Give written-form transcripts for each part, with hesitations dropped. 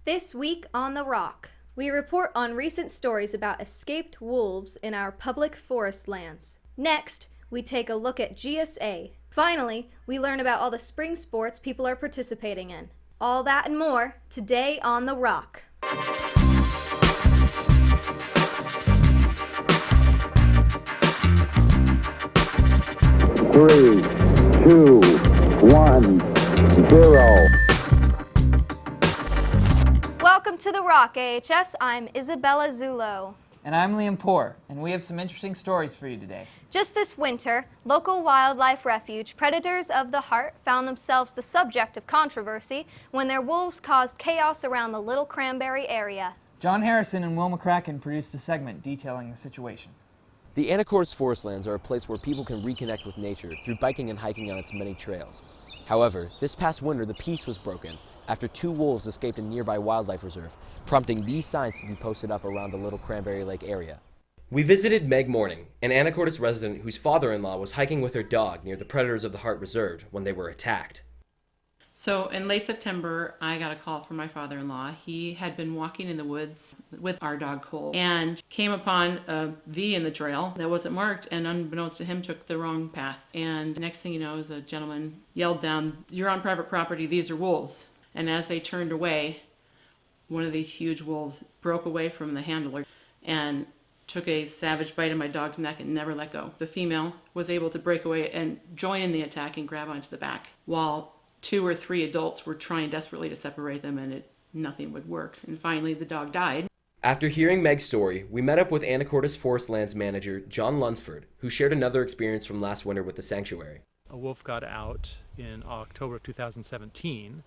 This week on The Rock, we report on recent stories about escaped wolves in our public forest lands. Next, we take a look at GSA. Finally, we learn about all the spring sports people are participating in. All that and more today on The Rock. 3, 2, 1, 0. Welcome to The Rock, AHS. I'm Isabella Zullo. And I'm Liam Poor, and we have some interesting stories for you today. Just this winter, local wildlife refuge Predators of the Heart found themselves the subject of controversy when their wolves caused chaos around the Little Cranberry area. John Harrison and Will McCracken produced a segment detailing the situation. The Anacortes forest lands are a place where people can reconnect with nature through biking and hiking on its many trails. However, this past winter the peace was broken after 2 wolves escaped a nearby wildlife reserve, prompting these signs to be posted up around the Little Cranberry Lake area. We visited Meg Morning, an Anacortes resident whose father-in-law was hiking with her dog near the Predators of the Heart Reserve when they were attacked. So in late September, I got a call from my father-in-law. He had been walking in the woods with our dog Cole and came upon a V in the trail that wasn't marked, and unbeknownst to him took the wrong path. And next thing you know is a gentleman yelled down, "You're on private property, these are wolves." And as they turned away, one of these huge wolves broke away from the handler and took a savage bite of my dog's neck and never let go. The female was able to break away and join in the attack and grab onto the back, while 2 or 3 adults were trying desperately to separate them, and nothing would work. And finally, the dog died. After hearing Meg's story, we met up with Anacortes Forest Lands manager John Lunsford, who shared another experience from last winter with the sanctuary. A wolf got out in October of 2017,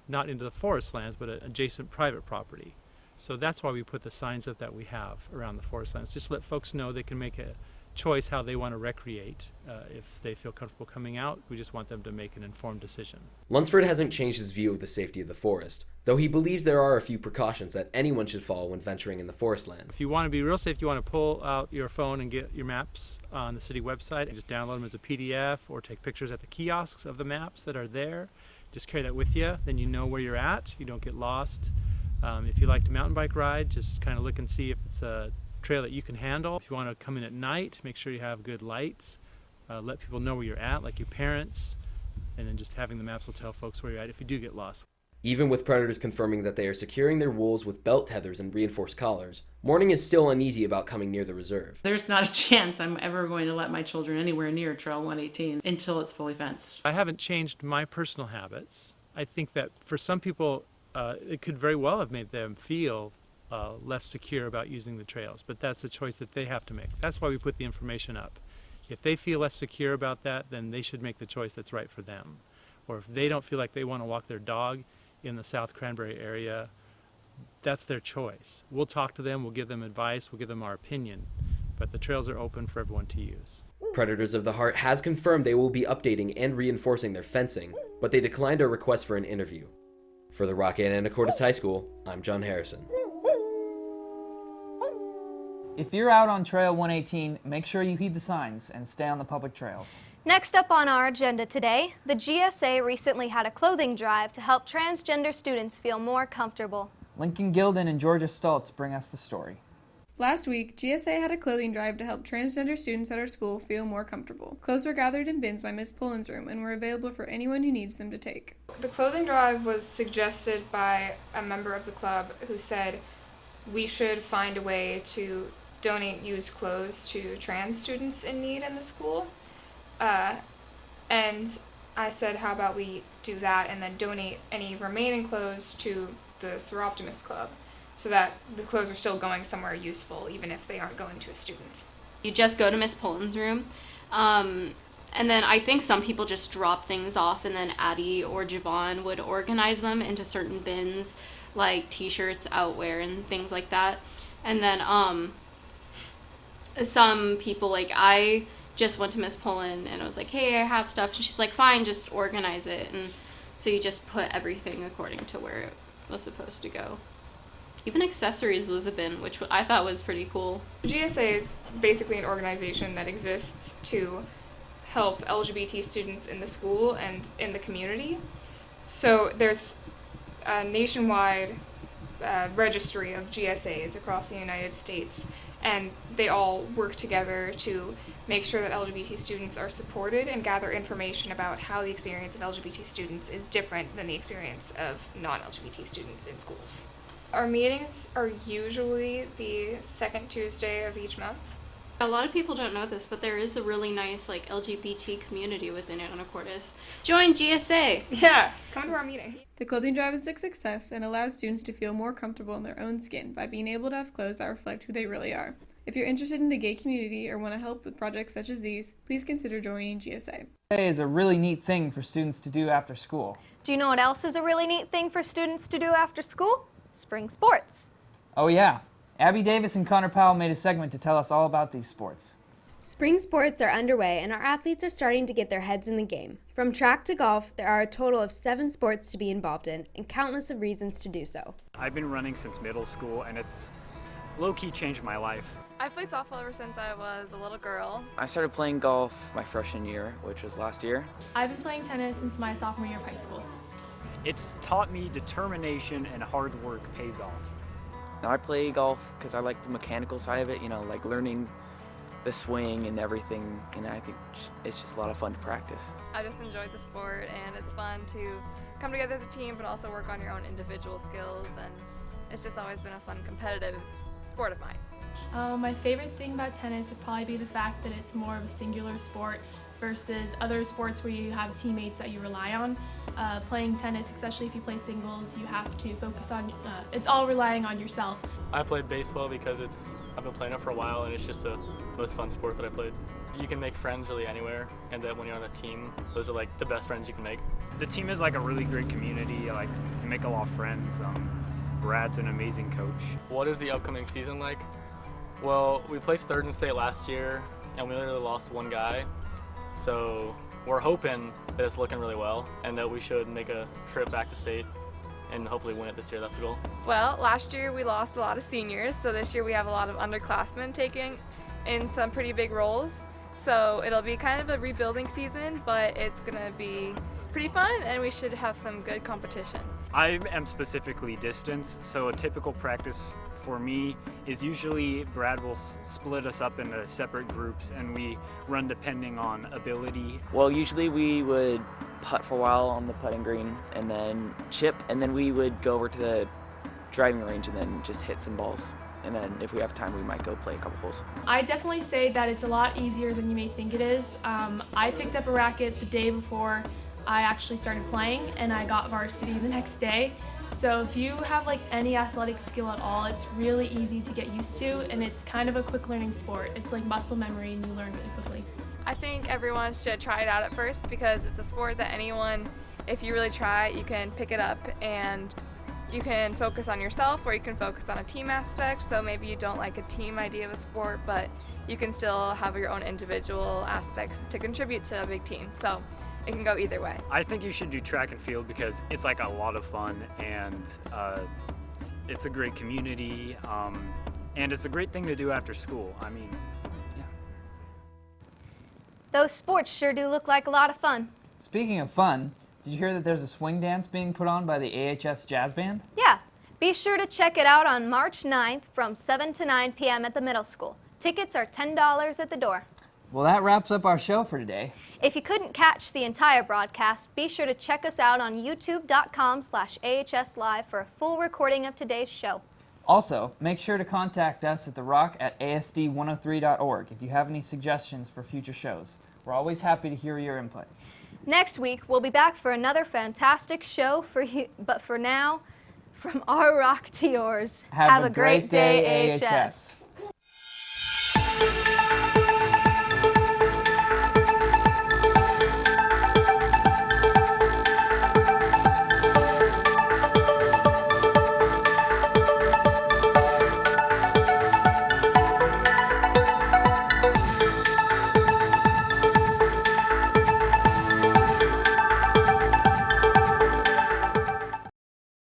not into the forest lands, but an adjacent private property. So that's why we put the signs up that we have around the forest lands, just to let folks know they can make a choice how they want to recreate. If they feel comfortable coming out, we just want them to make an informed decision. Lunsford hasn't changed his view of the safety of the forest, though he believes there are a few precautions that anyone should follow when venturing in the forest land. If you want to be real safe, you want to pull out your phone and get your maps on the city website and just download them as a PDF or take pictures at the kiosks of the maps that are there. Just carry that with you, then you know where you're at, you don't get lost. If you like to mountain bike ride, just kind of look and see if it's a trail that you can handle. If you want to come in at night, make sure you have good lights. Let people know where you're at, like your parents, and then just having the maps will tell folks where you're at if you do get lost. Even with predators confirming that they are securing their wolves with belt tethers and reinforced collars, Morning is still uneasy about coming near the reserve. There's not a chance I'm ever going to let my children anywhere near Trail 118 until it's fully fenced. I haven't changed my personal habits. I think that for some people, it could very well have made them feel less secure about using the trails, but that's a choice that they have to make. That's why we put the information up. If they feel less secure about that, then they should make the choice that's right for them. Or if they don't feel like they want to walk their dog in the South Cranberry area, that's their choice. We'll talk to them, we'll give them advice, we'll give them our opinion, but the trails are open for everyone to use. Predators of the Heart has confirmed they will be updating and reinforcing their fencing, but they declined our request for an interview. For The Rock and Anacortes High School, I'm John Harrison. If you're out on Trail 118, make sure you heed the signs and stay on the public trails. Next up on our agenda today, the GSA recently had a clothing drive to help transgender students feel more comfortable. Lincoln Gilden and Georgia Stultz bring us the story. Last week, GSA had a clothing drive to help transgender students at our school feel more comfortable. Clothes were gathered in bins by Miss Pullen's room and were available for anyone who needs them to take. The clothing drive was suggested by a member of the club who said we should find a way to donate used clothes to trans students in need in the school. And I said, how about we do that and then donate any remaining clothes to the Seroptimus Club, so that the clothes are still going somewhere useful, even if they aren't going to a student. You just go to Miss Pullen's room, and then I think some people just drop things off, and then Addie or Javon would organize them into certain bins, like t-shirts, outwear, and things like that. And then some people, like I just went to Miss Pullen and I was like, hey, I have stuff, and she's like, fine, just organize it. And so you just put everything according to where it was supposed to go. Even accessories was a bin, which I thought was pretty cool. GSA is basically an organization that exists to help LGBT students in the school and in the community. So there's a nationwide registry of GSAs across the United States, and they all work together to make sure that LGBT students are supported and gather information about how the experience of LGBT students is different than the experience of non-LGBT students in schools. Our meetings are usually the second Tuesday of each month. A lot of people don't know this, but there is a really nice LGBT community within Anacortes. Join GSA! Yeah, come to our meetings. The clothing drive is a success and allows students to feel more comfortable in their own skin by being able to have clothes that reflect who they really are. If you're interested in the gay community or want to help with projects such as these, please consider joining GSA. GSA is a really neat thing for students to do after school. Do you know what else is a really neat thing for students to do after school? Spring sports. Oh yeah, Abby Davis and Connor Powell made a segment to tell us all about these sports. Spring sports are underway and our athletes are starting to get their heads in the game. From track to golf, there are a total of 7 sports to be involved in and countless of reasons to do so. I've been running since middle school and it's low-key changed my life. I've played softball ever since I was a little girl. I started playing golf my freshman year, which was last year. I've been playing tennis since my sophomore year of high school. It's taught me determination and hard work pays off. Now I play golf because I like the mechanical side of it, like learning the swing and everything, and I think it's just a lot of fun to practice. I just enjoyed the sport, and it's fun to come together as a team but also work on your own individual skills, and it's just always been a fun competitive sport of mine. My favorite thing about tennis would probably be the fact that it's more of a singular sport versus other sports where you have teammates that you rely on. Playing tennis, especially if you play singles, you have to focus on, it's all relying on yourself. I played baseball because I've been playing it for a while and it's just the most fun sport that I played. You can make friends really anywhere, and that when you're on a team, those are the best friends you can make. The team is a really great community, you make a lot of friends. Brad's an amazing coach. What is the upcoming season like? Well, we placed 3rd in state last year and we literally lost 1 guy. So we're hoping that it's looking really well and that we should make a trip back to state and hopefully win it this year. That's the goal. Well, last year we lost a lot of seniors, so this year we have a lot of underclassmen taking in some pretty big roles. So it'll be kind of a rebuilding season, but it's going to be pretty fun and we should have some good competition. I am specifically distance, so a typical practice for me is usually Brad will split us up into separate groups and we run depending on ability. Well, usually we would putt for a while on the putting green and then chip, and then we would go over to the driving range and then just hit some balls. And then if we have time, we might go play a couple holes. I definitely say that it's a lot easier than you may think it is. I picked up a racket the day before I actually started playing and I got varsity the next day. So if you have any athletic skill at all, it's really easy to get used to, and it's kind of a quick learning sport. It's like muscle memory and you learn really quickly. I think everyone should try it out at first because it's a sport that anyone, if you really try, you can pick it up and you can focus on yourself or you can focus on a team aspect. So maybe you don't like a team idea of a sport, but you can still have your own individual aspects to contribute to a big team. So it can go either way. I think you should do track and field because it's a lot of fun and it's a great community and it's a great thing to do after school. I mean, yeah. Those sports sure do look like a lot of fun. Speaking of fun, did you hear that there's a swing dance being put on by the AHS Jazz Band? Yeah, be sure to check it out on March 9th from 7 to 9 p.m. at the middle school. Tickets are $10 at the door. Well, that wraps up our show for today. If you couldn't catch the entire broadcast, be sure to check us out on youtube.com/AHSlive for a full recording of today's show. Also, make sure to contact us at The Rock at asd103.org if you have any suggestions for future shows. We're always happy to hear your input. Next week, we'll be back for another fantastic show for you, but for now, from our rock to yours, have a great day, AHS.